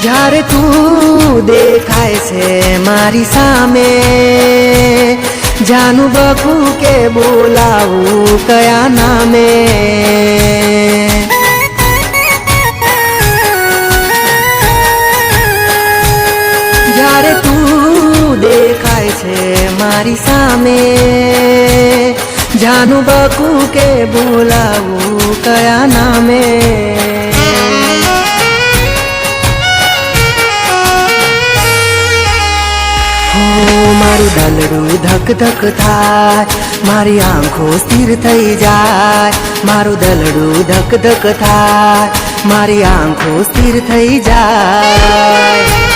જ્યારે તું દેખાય છે મારી સામે, જાનું બકું કે બોલાવું કયા નામે. જ્યારે તું દેખાય છે મારી સામે, જાનું બકું કે બોલાવું કયા નામે. મારું દલડું ધક ધક થાય, મારી આંખો સ્થિર થઈ જાય. મારું દલડું ધક ધક થાય, મારી આંખો સ્થિર થઈ જાય.